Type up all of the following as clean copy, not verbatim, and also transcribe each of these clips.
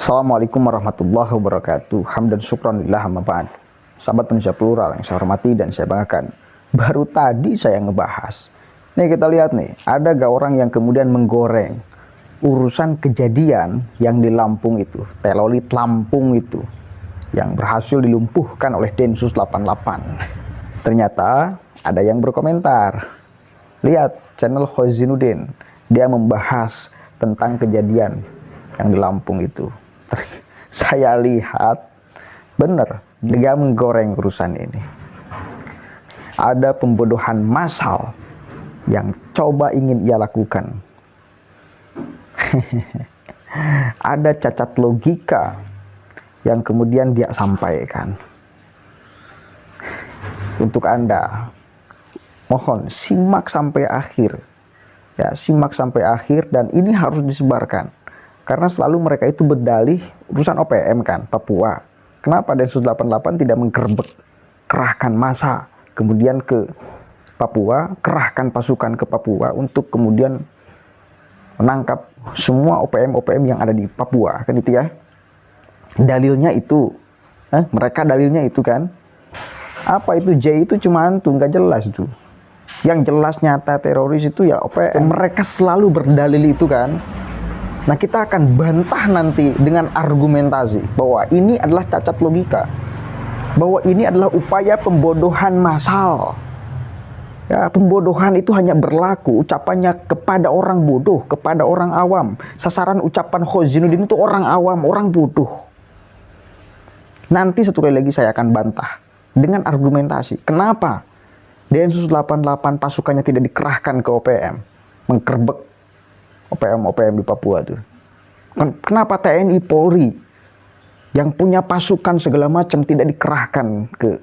Assalamualaikum warahmatullahi wabarakatuh. Hamdan syukran lillah amma ba'd. Sahabat Indonesia Plural yang saya hormati dan saya banggakan. Baru tadi saya ngebahas. Nih kita lihat nih, ada gak orang yang kemudian menggoreng urusan kejadian yang di Lampung itu, telolit Lampung itu, yang berhasil dilumpuhkan oleh Densus 88. Ternyata ada yang berkomentar. Lihat channel Khozinuddin, dia membahas tentang kejadian yang di Lampung itu. Saya lihat bener dia menggoreng urusan ini. Ada pembodohan massal yang coba ingin ia lakukan. Ada cacat logika yang kemudian dia sampaikan. Untuk Anda, mohon simak sampai akhir. Ya, simak sampai akhir dan ini harus disebarkan. Karena selalu mereka itu berdalih urusan OPM kan, Papua. Kenapa Densus 88 tidak menggerebek, kerahkan massa kemudian ke Papua, kerahkan pasukan ke Papua untuk kemudian menangkap semua OPM yang ada di Papua, kan itu ya. Dalilnya itu, mereka dalilnya itu kan. Apa itu J itu cuma hantu, nggak jelas itu. Yang jelas nyata teroris itu ya OPM. Mereka selalu berdalil itu kan. Nah, kita akan bantah nanti dengan argumentasi bahwa ini adalah cacat logika, bahwa ini adalah upaya pembodohan massal. Ya, pembodohan itu hanya berlaku ucapannya kepada orang bodoh, kepada orang awam. Sasaran ucapan Khozinuddin itu orang awam, orang bodoh. Nanti satu kali lagi saya akan bantah dengan argumentasi. Kenapa Densus 88 pasukannya tidak dikerahkan ke OPM, menggerebek OPM di Papua tuh. Kenapa TNI Polri yang punya pasukan segala macam tidak dikerahkan ke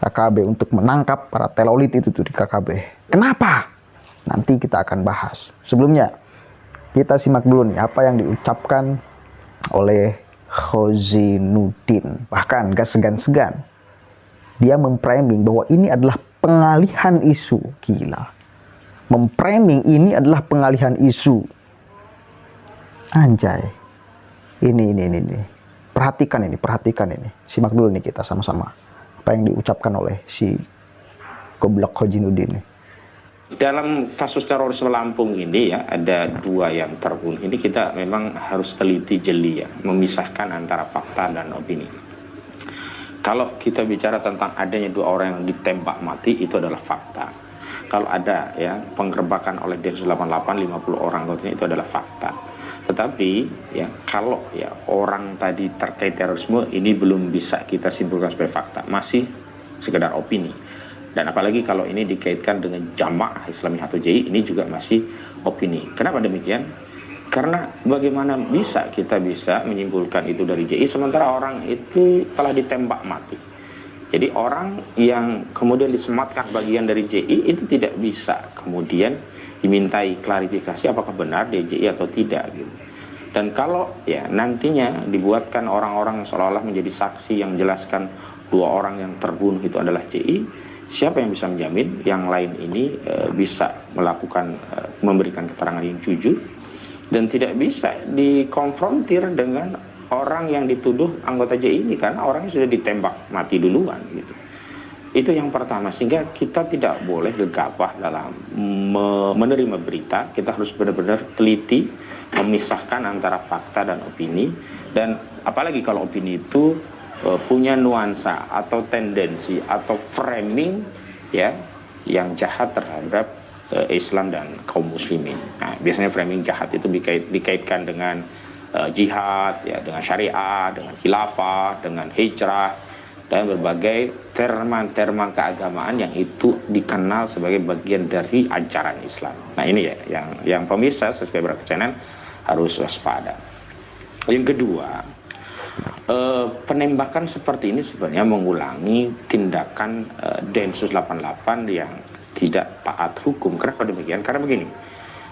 KKB untuk menangkap para telolit itu tuh di KKB? Kenapa? Nanti kita akan bahas. Sebelumnya kita simak dulu nih apa yang diucapkan oleh Khozinuddin. Bahkan gak segan-segan dia memframing bahwa ini adalah pengalihan isu. Gila. Memframing ini adalah pengalihan isu. Anjay. Ini. Perhatikan ini. Simak dulu nih kita sama-sama. Apa yang diucapkan oleh si goblok Khozinuddin. Dalam kasus terorisme Lampung ini ya, ada dua yang terbunuh. Ini kita memang harus teliti jeli ya, memisahkan antara fakta dan opini. Kalau kita bicara tentang adanya dua orang yang ditembak mati, itu adalah fakta. Kalau ada ya penggerbakan oleh Densus 88 50 orang itu adalah fakta. Tetapi ya kalau ya orang tadi terkait terorisme ini belum bisa kita simpulkan sebagai fakta, masih sekedar opini. Dan apalagi kalau ini dikaitkan dengan Jamaah Islami atau JI, ini juga masih opini. Kenapa demikian? Karena bagaimana bisa kita menyimpulkan itu dari JI sementara orang itu telah ditembak mati. Jadi orang yang kemudian disematkan bagian dari JI itu tidak bisa kemudian dimintai klarifikasi apakah benar dia JI atau tidak gitu. Dan kalau ya nantinya dibuatkan orang-orang seolah-olah menjadi saksi yang menjelaskan dua orang yang terbunuh itu adalah JI, siapa yang bisa menjamin yang lain ini bisa melakukan memberikan keterangan yang jujur dan tidak bisa dikonfrontir dengan orang yang dituduh anggota JI ini karena orangnya sudah ditembak mati duluan gitu. Itu yang pertama, sehingga kita tidak boleh gegabah dalam menerima berita. Kita harus benar-benar teliti memisahkan antara fakta dan opini, dan apalagi kalau opini itu punya nuansa atau tendensi atau framing ya yang jahat terhadap Islam dan kaum muslimin. Nah, biasanya framing jahat itu dikaitkan dengan jihad, ya, dengan syariat, dengan khilafah, dengan hijrah, dan berbagai terman-terman keagamaan yang itu dikenal sebagai bagian dari ajaran Islam. Nah ini ya, yang pemirsa subscriber channel harus waspada. Yang kedua, penembakan seperti ini sebenarnya mengulangi tindakan Densus 88 yang tidak taat hukum. Kenapa demikian? Karena begini.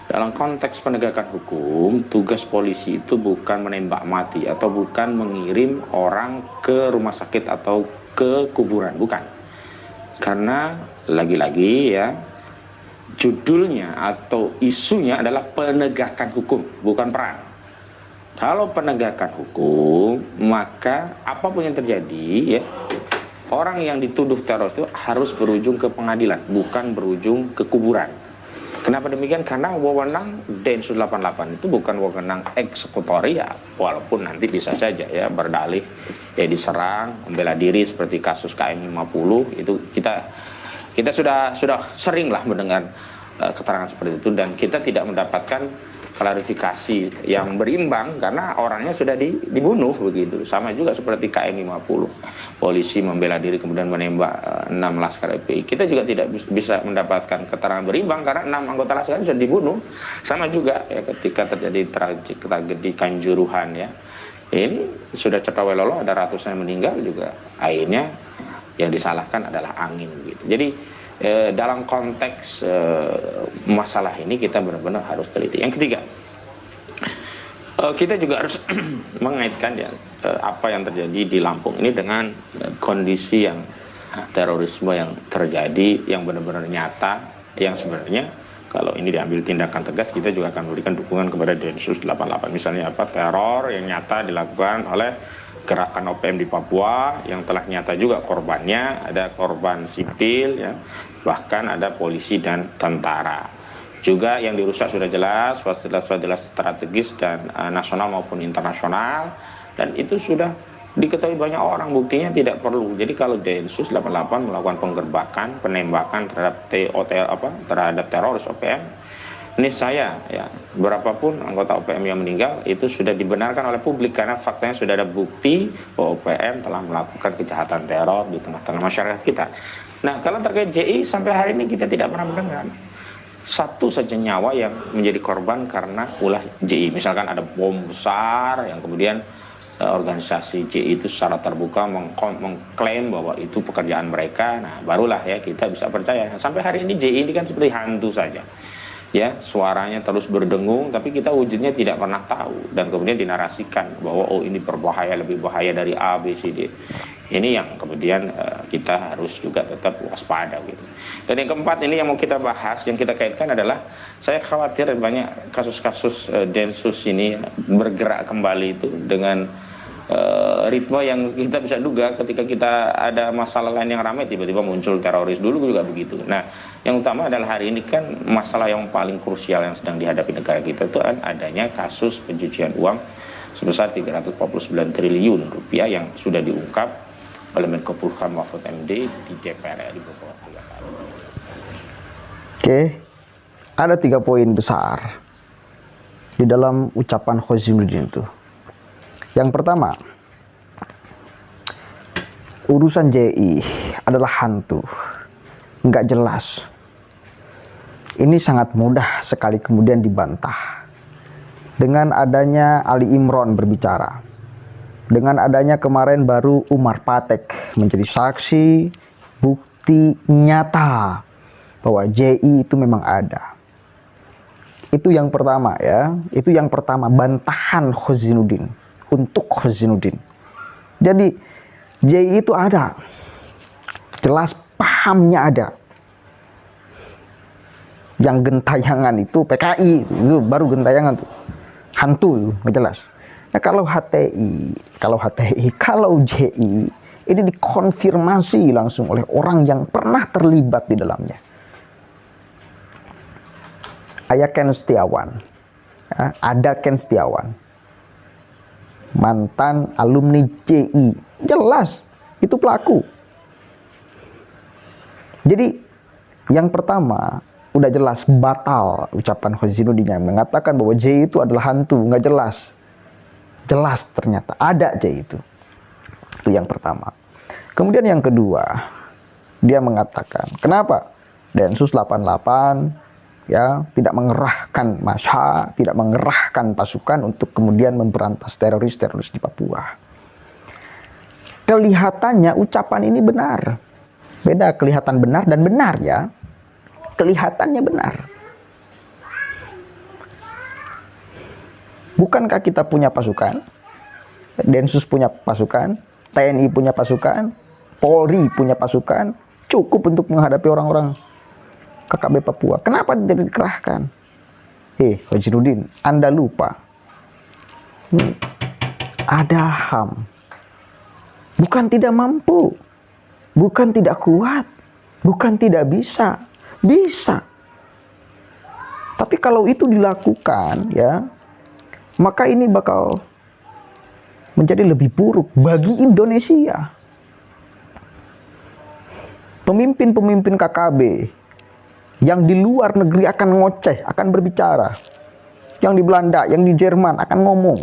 Dalam konteks penegakan hukum, tugas polisi itu bukan menembak mati atau bukan mengirim orang ke rumah sakit atau ke kuburan, bukan. Karena lagi-lagi ya, judulnya atau isunya adalah penegakan hukum, bukan perang. Kalau penegakan hukum, maka apapun yang terjadi, ya, orang yang dituduh teroris itu harus berujung ke pengadilan, bukan berujung ke kuburan. Kenapa demikian? Karena wewenang Densus 88 itu bukan wewenang eksekutorial, walaupun nanti bisa saja ya berdalih, ya diserang, membela diri seperti kasus KM 50 itu kita sudah sering lah mendengar keterangan seperti itu, dan kita tidak mendapatkan klarifikasi yang berimbang karena orangnya sudah dibunuh begitu. Sama juga seperti KM 50, polisi membela diri kemudian menembak 6 laskar FPI. Kita juga tidak bisa mendapatkan keterangan berimbang karena 6 anggota laskar sudah dibunuh. Sama juga ya ketika terjadi tragedi Kanjuruhan, ya, ini sudah cetawelolo ada ratusan yang meninggal juga, akhirnya yang disalahkan adalah angin gitu. Jadi dalam konteks masalah ini kita benar-benar harus teliti. Yang ketiga, kita juga harus mengaitkan ya apa yang terjadi di Lampung ini dengan kondisi yang terorisme yang terjadi yang benar-benar nyata, yang sebenarnya kalau ini diambil tindakan tegas kita juga akan memberikan dukungan kepada Densus 88. Misalnya apa, teror yang nyata dilakukan oleh gerakan OPM di Papua yang telah nyata juga korbannya, ada korban sipil, ya, bahkan ada polisi dan tentara. Juga yang dirusak sudah jelas, fasilitas strategis dan nasional maupun internasional, dan itu sudah diketahui banyak orang, buktinya tidak perlu. Jadi kalau Densus 88 melakukan penggerbakan, penembakan terhadap teroris OPM, ini saya ya, berapapun anggota OPM yang meninggal itu sudah dibenarkan oleh publik karena faktanya sudah ada bukti bahwa OPM telah melakukan kejahatan teror di tengah-tengah masyarakat kita. Nah, kalau terkait JI sampai hari ini kita tidak pernah mendengar satu saja nyawa yang menjadi korban karena ulah JI. Misalkan ada bom besar yang kemudian organisasi JI itu secara terbuka mengklaim bahwa itu pekerjaan mereka. Nah, barulah ya kita bisa percaya. Sampai hari ini JI ini kan seperti hantu saja. Ya, suaranya terus berdengung, tapi kita wujudnya tidak pernah tahu, dan kemudian dinarasikan bahwa oh ini berbahaya, lebih bahaya dari A, B, C, D. Ini yang kemudian kita harus juga tetap waspada gitu. Dan yang keempat ini yang mau kita bahas, yang kita kaitkan adalah saya khawatir banyak kasus-kasus Densus ini bergerak kembali itu dengan ritme yang kita bisa duga ketika kita ada masalah lain yang ramai tiba-tiba muncul teroris, dulu juga begitu. Nah, yang utama adalah hari ini kan masalah yang paling krusial yang sedang dihadapi negara kita itu kan adanya kasus pencucian uang sebesar 349 triliun rupiah yang sudah diungkap oleh Menko Polhukam Mahfud MD di DPR RI beberapa waktu yang lalu. Oke, ada 3 poin besar di dalam ucapan Khosinuddin itu. Yang pertama, urusan JI adalah hantu, nggak jelas. Ini sangat mudah sekali kemudian dibantah. Dengan adanya Ali Imron berbicara, dengan adanya kemarin baru Umar Patek menjadi saksi, bukti nyata bahwa JI itu memang ada. Itu yang pertama ya, itu yang pertama, bantahan Khosinuddin untuk Khosinuddin. Jadi JI itu ada, jelas pahamnya ada. Yang gentayangan itu PKI, itu baru gentayangan tuh, hantu itu nggak jelas. Nah, kalau HTI, kalau JI ini dikonfirmasi langsung oleh orang yang pernah terlibat di dalamnya. Ada Ken Setiawan, mantan alumni JI, jelas itu pelaku. Jadi yang pertama udah jelas batal ucapan Khosinuddin yang mengatakan bahwa JI itu adalah hantu, nggak jelas. Jelas ternyata ada JI itu. Itu yang pertama. Kemudian yang kedua, dia mengatakan kenapa Densus 88 ya tidak mengerahkan massa, tidak mengerahkan pasukan untuk kemudian memberantas teroris di Papua. Kelihatannya ucapan ini benar. Beda kelihatan benar dan benar ya. Kelihatannya benar. Bukankah kita punya pasukan? Densus punya pasukan, TNI punya pasukan, Polri punya pasukan, cukup untuk menghadapi orang-orang KKB Papua. Kenapa tidak dikerahkan? Khosinuddin, Anda lupa Nih, ada HAM. Bukan tidak mampu, bukan tidak kuat, bukan tidak bisa. Bisa. Tapi kalau itu dilakukan, ya, maka ini bakal menjadi lebih buruk bagi Indonesia. Pemimpin-pemimpin KKB yang di luar negeri akan ngoceh, akan berbicara. Yang di Belanda, yang di Jerman akan ngomong.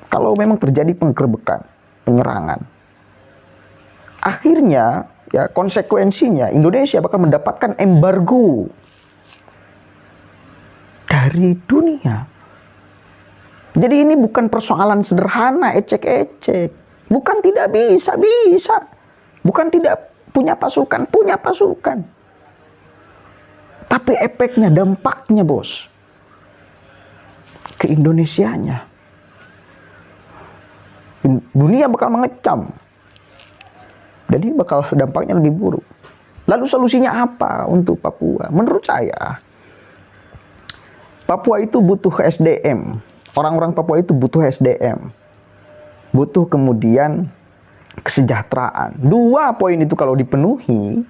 Kalau memang terjadi penggerbekan, penyerangan, akhirnya ya konsekuensinya Indonesia bakal mendapatkan embargo dari dunia. Jadi ini bukan persoalan sederhana, ecek-ecek. Bukan tidak bisa, bisa. Bukan tidak punya pasukan, punya pasukan. Tapi efeknya, dampaknya bos, ke Indonesianya. Dunia bakal mengecam. Jadi bakal dampaknya lebih buruk. Lalu solusinya apa untuk Papua? Menurut saya, Papua itu butuh SDM. Orang-orang Papua itu butuh SDM. Butuh kemudian kesejahteraan. 2 poin itu kalau dipenuhi,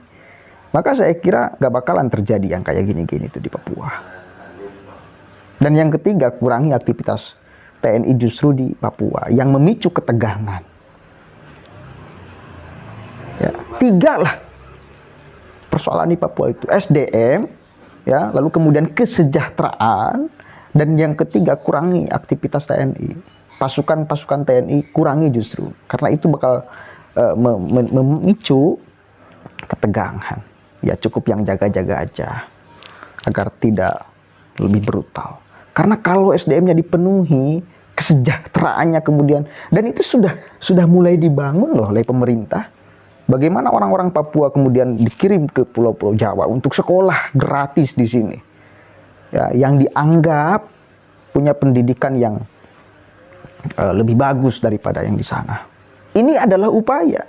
maka saya kira gak bakalan terjadi yang kayak gini-gini itu di Papua. Dan yang ketiga, kurangi aktivitas TNI justru di Papua yang memicu ketegangan. Ya, 3 lah persoalan di Papua itu, SDM, ya, lalu kemudian kesejahteraan, dan yang ketiga kurangi aktivitas TNI, pasukan-pasukan TNI kurangi justru, karena itu bakal memicu ketegangan. Ya cukup yang jaga-jaga aja agar tidak lebih brutal. Karena kalau SDM-nya dipenuhi, kesejahteraannya kemudian, dan itu sudah mulai dibangun loh oleh pemerintah. Bagaimana orang-orang Papua kemudian dikirim ke pulau-pulau Jawa untuk sekolah gratis di sini. Ya, yang dianggap punya pendidikan yang lebih bagus daripada yang di sana. Ini adalah upaya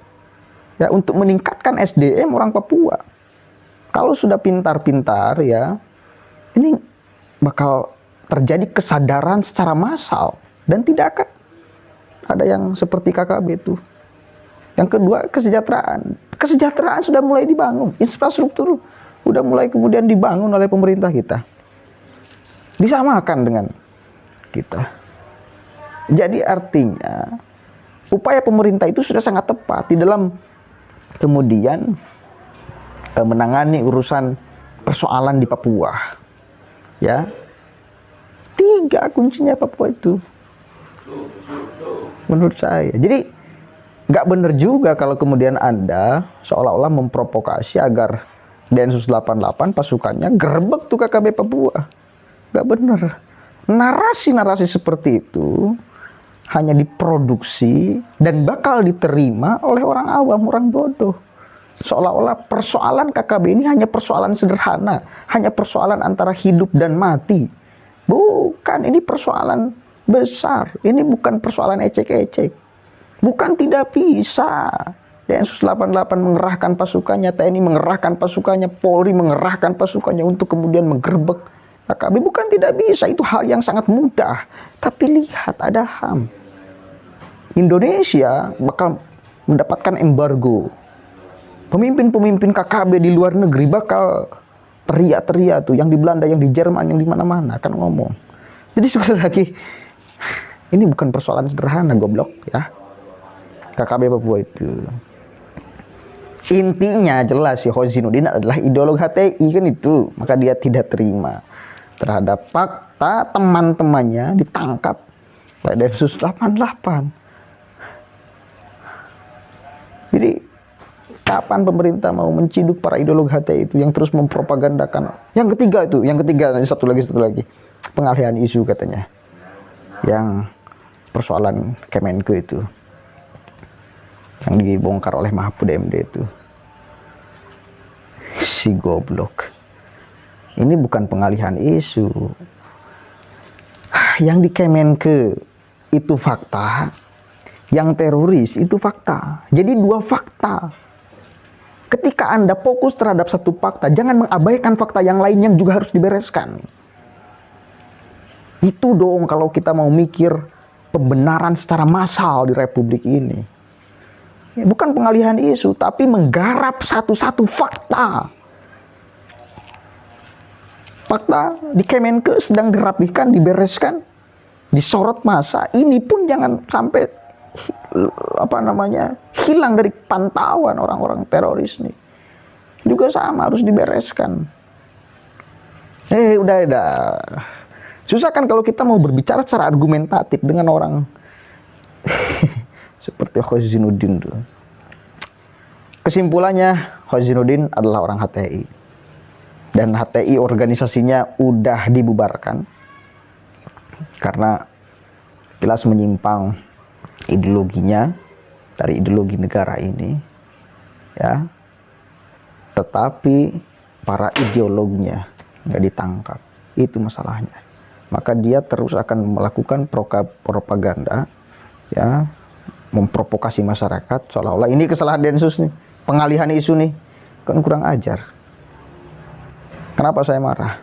ya untuk meningkatkan SDM orang Papua. Kalau sudah pintar-pintar ya, ini bakal terjadi kesadaran secara massal dan tidak akan ada yang seperti KKB itu. Yang kedua, kesejahteraan. Kesejahteraan sudah mulai dibangun, infrastruktur sudah mulai kemudian dibangun oleh pemerintah kita. Disamakan dengan kita. Jadi artinya upaya pemerintah itu sudah sangat tepat di dalam kemudian menangani urusan persoalan di Papua. Ya. 3 kuncinya Papua itu. Menurut saya. Jadi nggak benar juga kalau kemudian Anda seolah-olah memprovokasi agar Densus 88 pasukannya gerbek tuh KKB Papua. Nggak benar. Narasi-narasi seperti itu hanya diproduksi dan bakal diterima oleh orang awam, orang bodoh. Seolah-olah persoalan KKB ini hanya persoalan sederhana, hanya persoalan antara hidup dan mati. Bukan, ini persoalan besar. Ini bukan persoalan ecek-ecek. Bukan tidak bisa. Densus 88 mengerahkan pasukannya, TNI mengerahkan pasukannya, Polri mengerahkan pasukannya untuk kemudian menggerbek KKB. Bukan tidak bisa, itu hal yang sangat mudah. Tapi lihat, ada HAM. Indonesia bakal mendapatkan embargo. Pemimpin-pemimpin KKB di luar negeri bakal teriak-teriak tuh, yang di Belanda, yang di Jerman, yang di mana-mana akan ngomong. Jadi sekali lagi, ini bukan persoalan sederhana, goblok ya. KKB Papua itu. Intinya jelas si Hozinuddin adalah ideolog HTI kan itu. Maka dia tidak terima terhadap fakta teman-temannya ditangkap oleh Densus 88. Jadi kapan pemerintah mau menciduk para ideolog HTI itu yang terus mempropagandakan? Yang ketiga itu, satu lagi. Pengalihan isu katanya. Yang persoalan Kemenke itu. Yang dibongkar oleh Mahfud MD itu. Si goblok. Ini bukan pengalihan isu. Yang di Kemenke itu fakta. Yang teroris itu fakta. Jadi 2 fakta. Ketika Anda fokus terhadap satu fakta, jangan mengabaikan fakta yang lain yang juga harus dibereskan. Itu dong kalau kita mau mikir pembenaran secara massal di republik ini. Ya, bukan pengalihan isu, tapi menggarap satu-satu fakta. Fakta di Kemenke sedang dirapikan, dibereskan, disorot massa. Ini pun jangan sampai hilang dari pantauan orang-orang teroris nih. Juga sama harus dibereskan. Udah. Susah kan kalau kita mau berbicara secara argumentatif dengan orang seperti Khaizuddin tuh. Kesimpulannya, Khaizuddin adalah orang HTI. Dan HTI organisasinya udah dibubarkan karena jelas menyimpang ideologinya dari ideologi negara ini, ya. Tetapi para ideolognya nggak ditangkap, itu masalahnya. Maka dia terus akan melakukan propaganda, ya, memprovokasi masyarakat seolah-olah ini kesalahan Densus nih, pengalihan isu nih, kan kurang ajar. Kenapa saya marah?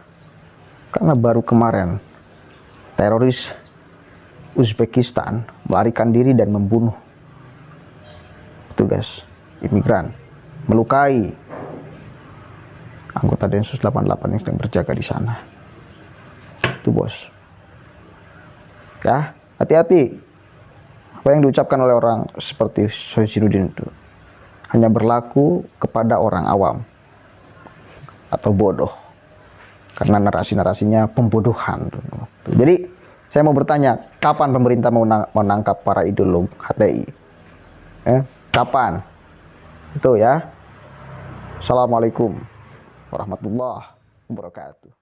Karena baru kemarin teroris Uzbekistan melarikan diri dan membunuh petugas imigran, melukai anggota Densus 88 yang sedang berjaga di sana. Itu bos. Ya, hati-hati. Apa yang diucapkan oleh orang seperti Khaizuddin itu hanya berlaku kepada orang awam atau bodoh. Karena narasi-narasinya pembodohan. Jadi, saya mau bertanya, kapan pemerintah mau menangkap para ideolog HTI? Kapan? Itu ya. Assalamualaikum warahmatullahi wabarakatuh.